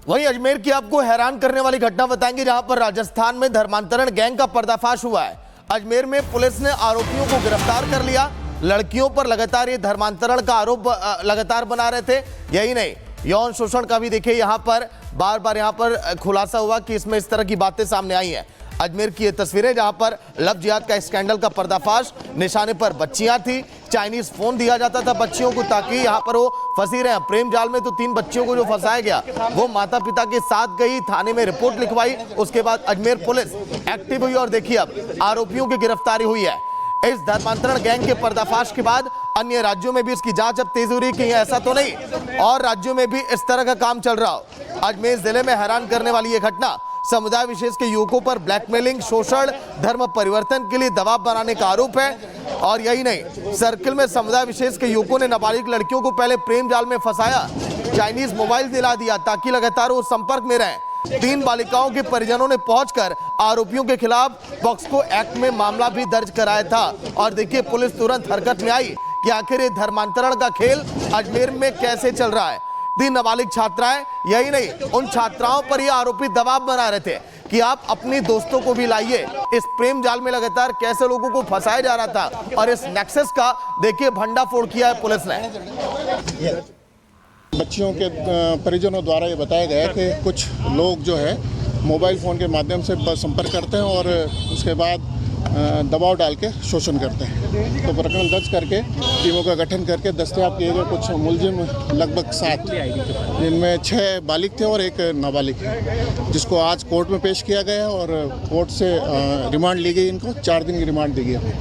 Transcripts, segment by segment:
वहीं अजमेर की आपको हैरान करने वाली घटना बताएंगे, जहां पर राजस्थान में धर्मांतरण गैंग का पर्दाफाश हुआ है। अजमेर में पुलिस ने आरोपियों को गिरफ्तार कर लिया। लड़कियों पर लगातार ये धर्मांतरण का आरोप लगातार बना रहे थे। यही नहीं, यौन शोषण का भी देखिए यहां पर बार बार यहां पर खुलासा हुआ कि इसमें इस तरह की बातें सामने आई हैं। अजमेर की ये तस्वीरें जहां पर लव जिहाद का स्कैंडल का पर्दाफाश, निशाने पर बच्चियां थी, चाइनीज फोन दिया जाता था बच्चियों को ताकि यहां पर वो फंसी रहे। प्रेम जाल में तो 3 बच्चियों को जो फंसाया गया वो माता पिता के साथ गई, थाने में रिपोर्ट लिखवाई, उसके बाद अजमेर पुलिस एक्टिव हुई और देखिए अब आरोपियों की गिरफ्तारी हुई है। इस धर्मांतरण गैंग के पर्दाफाश के बाद अन्य राज्यों में भी इसकी जांच अब तेज हो रही है कि ऐसा तो नहीं और राज्यों में भी इस तरह का काम चल रहा हो। अजमेर जिले में हैरान करने वाली ये घटना, समुदाय विशेष के युवकों पर ब्लैकमेलिंग, शोषण, धर्म परिवर्तन के लिए दबाव बनाने का आरोप है। और यही नहीं, सर्किल में समुदाय विशेष के युवकों ने नाबालिग लड़कियों को पहले प्रेम जाल में फंसाया, चाइनीज मोबाइल दिला दिया ताकि लगातार वो संपर्क में रहें। 3 बालिकाओं के परिजनों ने पहुंचकर आरोपियों के खिलाफ पॉक्सो एक्ट में मामला भी दर्ज कराया था। और देखिए पुलिस तुरंत हरकत में आई कि आखिर ये धर्मांतरण का खेल अजमेर में कैसे चल रहा है। 3 नाबालिग छात्राएं, यही नहीं, उन छात्राओं पर ये आरोपी दबाव बना रहे थे कि आप अपनी दोस्तों को भी लाइए। इस प्रेम जाल में लगातार कैसे लोगों को फंसाया जा रहा था और इस नेक्सस का देखिए भंडाफोड़ किया है पुलिस ने। बच्चियों के परिजनों द्वारा ये बताया गया कि कुछ लोग जो है मोबाइल फ़ोन के माध्यम से संपर्क करते हैं और उसके बाद दबाव डाल के शोषण करते हैं। तो प्रकरण दर्ज करके टीमों का गठन करके दस्तयाब किए गए कुछ मुलजिम लगभग 7, जिनमें 6 बालिग थे और 1 नाबालिग है, जिसको आज कोर्ट में पेश किया गया और कोर्ट से रिमांड ली गई। इनको 4 दिन की रिमांड दी गई।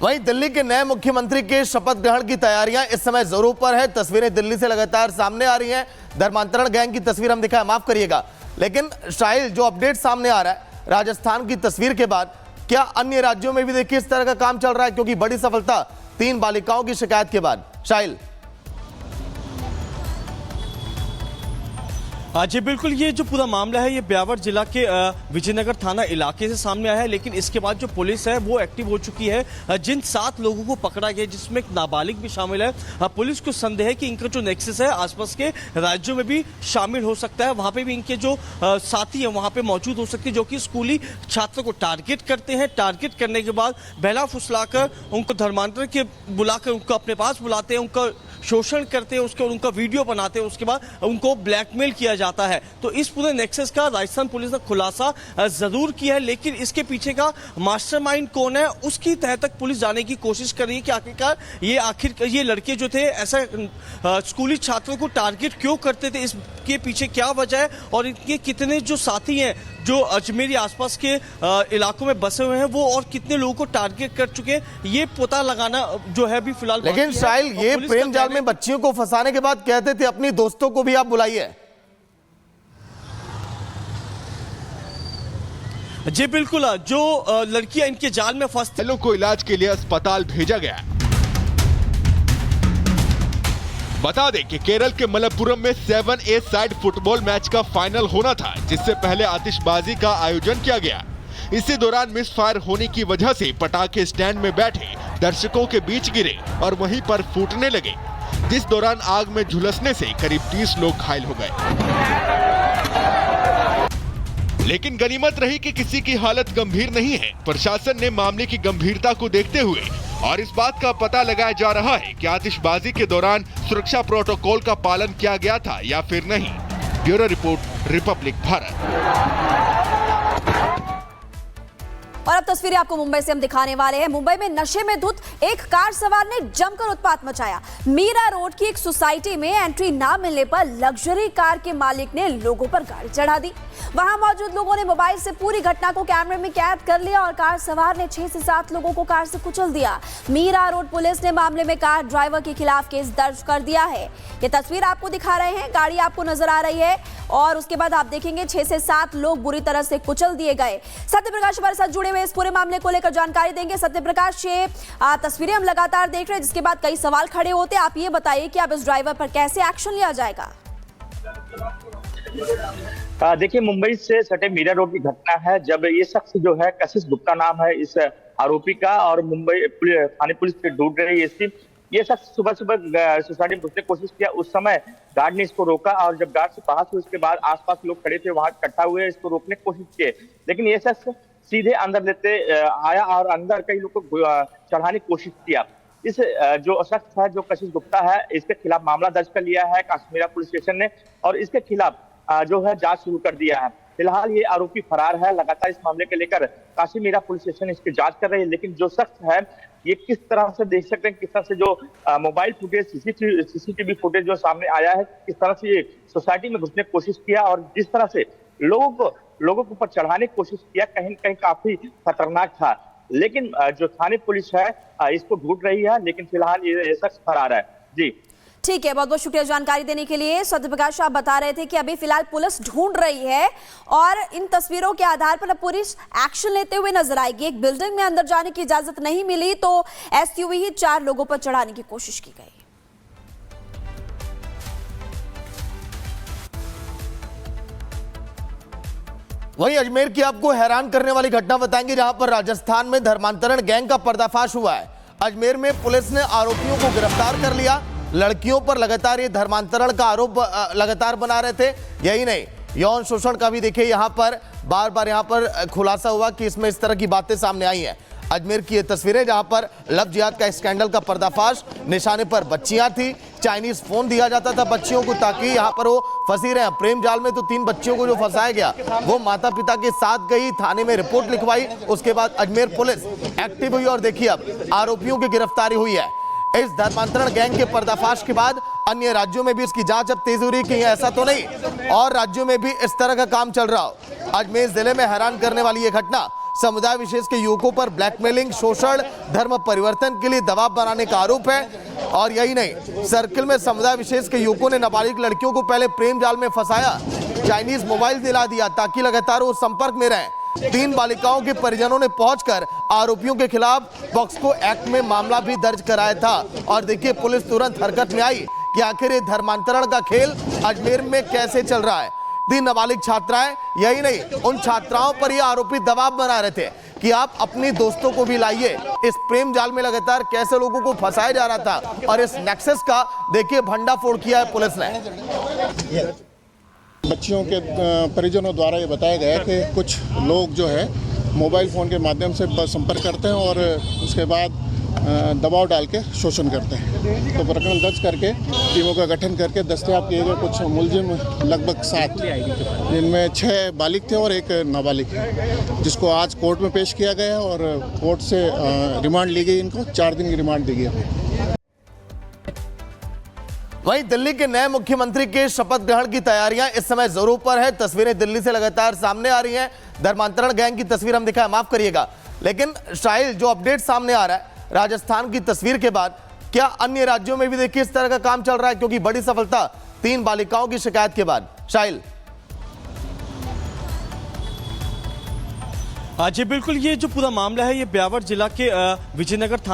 वहीं दिल्ली के नए मुख्यमंत्री के शपथ ग्रहण की तैयारियां इस समय जोरों पर है। तस्वीरें दिल्ली से लगातार सामने आ रही हैं। धर्मांतरण गैंग की तस्वीर हम दिखाएं, माफ करिएगा, लेकिन शाहिल जो अपडेट सामने आ रहा है राजस्थान की तस्वीर के बाद, क्या अन्य राज्यों में भी देखिए इस तरह का काम चल रहा है? क्योंकि बड़ी सफलता 3 बालिकाओं की शिकायत के बाद। शाहिल जी बिल्कुल, ये जो पूरा मामला है ये ब्यावर जिला के विजयनगर थाना इलाके से सामने आया है, लेकिन इसके बाद जो पुलिस है वो एक्टिव हो चुकी है। जिन 7 लोगों को पकड़ा गया जिसमें एक नाबालिग भी शामिल है, पुलिस को संदेह है कि इनका जो नेक्सस है आसपास के राज्यों में भी शामिल हो सकता है। वहां पे भी इनके जो साथी हैं वहां पे मौजूद हो सकते हैं, जो कि स्कूली छात्रों को टारगेट करते हैं। टारगेट करने के बाद बहला फुसलाकर उनको धर्मांतरण के बुलाकर उनको अपने पास बुलाते हैं, उनका शोषण करते हैं, उसके उनका वीडियो बनाते हैं, उसके बाद उनको ब्लैकमेल किया जाता है। तो इस पूरे नेक्सस का राजस्थान पुलिस ने खुलासा जरूर किया है, लेकिन इसके पीछे का मास्टरमाइंड कौन है उसकी तह तक पुलिस जाने की कोशिश कर रही है कि आखिरकार ये लड़के जो थे ऐसा स्कूली छात्रों को टारगेट क्यों करते थे, इसके पीछे क्या वजह है और इनके कितने जो साथी हैं जो अजमेर आसपास के इलाकों में बसे हुए हैं वो और कितने लोगों को टारगेट कर चुके हैं, ये पता लगाना जो है अभी फिलहाल। लेकिन साहिल, ये प्रेम जाल में बच्चियों को फंसाने के बाद कहते थे अपनी दोस्तों को भी आप बुलाइए। जी बिल्कुल, जो लड़कियां इनके जाल में फंसती लोगों को इलाज के लिए अस्पताल भेजा गया। बता दें कि केरल के मलप्पुरम में 7A साइड फुटबॉल मैच का फाइनल होना था, जिससे पहले आतिशबाजी का आयोजन किया गया। इसी दौरान मिस फायर होने की वजह से पटाखे स्टैंड में बैठे दर्शकों के बीच गिरे और वहीं पर फूटने लगे, जिस दौरान आग में झुलसने से करीब 30 लोग घायल हो गए। लेकिन गनीमत रही कि किसी की हालत गंभीर नहीं है। प्रशासन ने मामले की गंभीरता को देखते हुए और इस बात का पता लगाया जा रहा है कि आतिशबाजी के दौरान सुरक्षा प्रोटोकॉल का पालन किया गया था या फिर नहीं। Bureau report, Republic Bharat. और अब तस्वीरें आपको मुंबई से हम दिखाने वाले हैं। मुंबई में नशे में धुत एक कार सवार ने जमकर उत्पात मचाया। मीरा रोड की एक सोसाइटी में एंट्री ना मिलने पर लग्जरी कार के मालिक ने लोगों पर गाड़ी चढ़ा दी। वहां मौजूद लोगों ने मोबाइल से पूरी घटना को कैमरे में कैद कर लिया और कार सवार ने 6 से 7 लोगों को कार से कुचल दिया। मीरा रोड पुलिस ने मामले में कार ड्राइवर के खिलाफ केस दर्ज कर दिया है। ये तस्वीर आपको दिखा रहे हैं, गाड़ी आपको नजर आ रही है और उसके बाद आप देखेंगे 6 से 7 लोग बुरी तरह से कुचल दिए गए। सत्य प्रकाश हमारे साथ जुड़े हुए इस पूरे मामले को लेकर जानकारी देंगे। सत्य प्रकाश, ये तस्वीरें हम लगातार देख रहे हैं, जिसके बाद कई सवाल खड़े होते हैं। आप ये बताइए कि अब इस ड्राइवर पर कैसे एक्शन लिया जाएगा? देखिए, मुंबई से सटे मीरा रोड की घटना है, जब ये शख्स जो है कशिश गुप्ता नाम है इस आरोपी का, और मुंबई थाने पुलिस ढूंढ रही है इसकी। ये शख्स सुबह सुबह सोसाइटी में घुसने की कोशिश किया। उस समय गार्ड ने इसको रोका और जब गार्ड से बहस हुई उसके बाद आसपास लोग खड़े थे वहां इकट्ठा हुए इसको रोकने की कोशिश किए, लेकिन ये शख्स सीधे अंदर लेते आया और अंदर कई लोग को चढ़ाने की कोशिश किया। इस जो शख्स है जो कशिश गुप्ता है, इसके खिलाफ मामला दर्ज कर लिया है काश्मीरा पुलिस स्टेशन ने और इसके खिलाफ जो है जांच शुरू कर दिया है। फिलहाल ये आरोपी फरार है। लगातार इस मामले को लेकर काश्मीरा पुलिस स्टेशन इसकी जांच कर रही है, लेकिन जो शख्स है ये किस तरह से देख सकते हैं, किस तरह से जो मोबाइल फुटेज सीसीटीवी फुटेज जो सामने आया है, किस तरह से ये सोसाइटी में घुसने की कोशिश किया और जिस तरह से लोगों के ऊपर चढ़ाने की कोशिश किया, कहीं न कहीं काफी खतरनाक था। लेकिन जो थाने पुलिस है इसको ढूंढ रही है, लेकिन फिलहाल ये शख्स फरार है। जी ठीक है, बहुत बहुत शुक्रिया जानकारी देने के लिए। सत्य प्रकाश, आप बता रहे थे कि अभी फिलहाल पुलिस ढूंढ रही है और इन तस्वीरों के आधार पर अब पुलिस एक्शन लेते हुए नजर आएगी। एक बिल्डिंग में अंदर जाने की इजाजत नहीं मिली तो एसयूवी ही 4 लोगों पर चढ़ाने की कोशिश की गई। वहीं अजमेर की आपको हैरान करने वाली घटना बताएंगे, जहां पर राजस्थान में धर्मांतरण गैंग का पर्दाफाश हुआ है। अजमेर में पुलिस ने आरोपियों को गिरफ्तार कर लिया। लड़कियों पर लगातार ये धर्मांतरण का आरोप लगातार बना रहे थे। यही नहीं, यौन शोषण का भी देखिए यहां पर बार बार यहां पर खुलासा हुआ कि इसमें इस तरह की बातें सामने आई हैं। अजमेर की ये तस्वीरें जहां पर लव जिहाद का स्कैंडल का पर्दाफाश, निशाने पर बच्चियां थी, चाइनीज फोन दिया जाता था बच्चियों को ताकि यहां पर वो फंसी रहे। प्रेम जाल में तो 3 बच्चियों को जो फंसाया गया वो माता पिता के साथ गई, थाने में रिपोर्ट लिखवाई, उसके बाद अजमेर पुलिस एक्टिव हुई और देखिए अब आरोपियों की गिरफ्तारी हुई है। इस धर्मांतरण गैंग के पर्दाफाश के बाद अन्य राज्यों में भी इसकी जांच अब तेज हो रही है कि ऐसा तो नहीं और राज्यों में भी इस तरह का काम चल रहा हो। अजमेर जिले में हैरान करने वाली ये घटना, समुदाय विशेष के युवकों पर ब्लैकमेलिंग, शोषण, धर्म परिवर्तन के लिए दबाव बनाने का आरोप है। और यही नहीं, सर्किल में समुदाय विशेष के युवकों ने नाबालिग लड़कियों को पहले प्रेम जाल में फंसाया, चाइनीज मोबाइल दिला दिया ताकि लगातार वो संपर्क में रहें। 3 बालिकाओं के परिजनों ने पहुंचकर आरोपियों के खिलाफ पॉक्सो एक्ट में मामला भी दर्ज कराया था। और देखिए पुलिस तुरंत हरकत में आई कि आखिर ये धर्मांतरण का खेल अजमेर में कैसे चल रहा है। 3 नाबालिग छात्राएं, यही नहीं, उन छात्राओं पर ये आरोपी दबाव बना रहे थे कि आप अपनी दोस्तों को भी लाइए। इस प्रेम जाल में लगातार कैसे लोगों को फंसाया जा रहा था और इस नेक्सस का देखिए भंडाफोड़ किया है पुलिस ने। बच्चियों के परिजनों द्वारा ये बताया गया कि कुछ लोग जो है मोबाइल फ़ोन के माध्यम से संपर्क करते हैं और उसके बाद दबाव डाल के शोषण करते हैं। तो प्रकरण दर्ज करके टीमों का गठन करके दस्तयाब किए गए कुछ मुलजिम लगभग 7, जिनमें 6 बालिग थे और 1 नाबालिग है, जिसको आज कोर्ट में पेश किया गया और कोर्ट से रिमांड ली गई। इनको 4 दिन की रिमांड दी गई। वहीं दिल्ली के नए मुख्यमंत्री के शपथ ग्रहण की तैयारियां इस समय जोरों पर है। तस्वीरें दिल्ली से लगातार सामने आ रही हैं। धर्मांतरण गैंग की तस्वीर हम दिखाएं, माफ करिएगा, लेकिन शाहिल जो अपडेट सामने आ रहा है राजस्थान की तस्वीर के बाद, क्या अन्य राज्यों में भी देखिए इस तरह का काम चल रहा है? क्योंकि बड़ी सफलता 3 बालिकाओं की शिकायत के बाद। शाहिल जी बिल्कुल, ये जो पूरा मामला है ये ब्यावर जिला के विजयनगर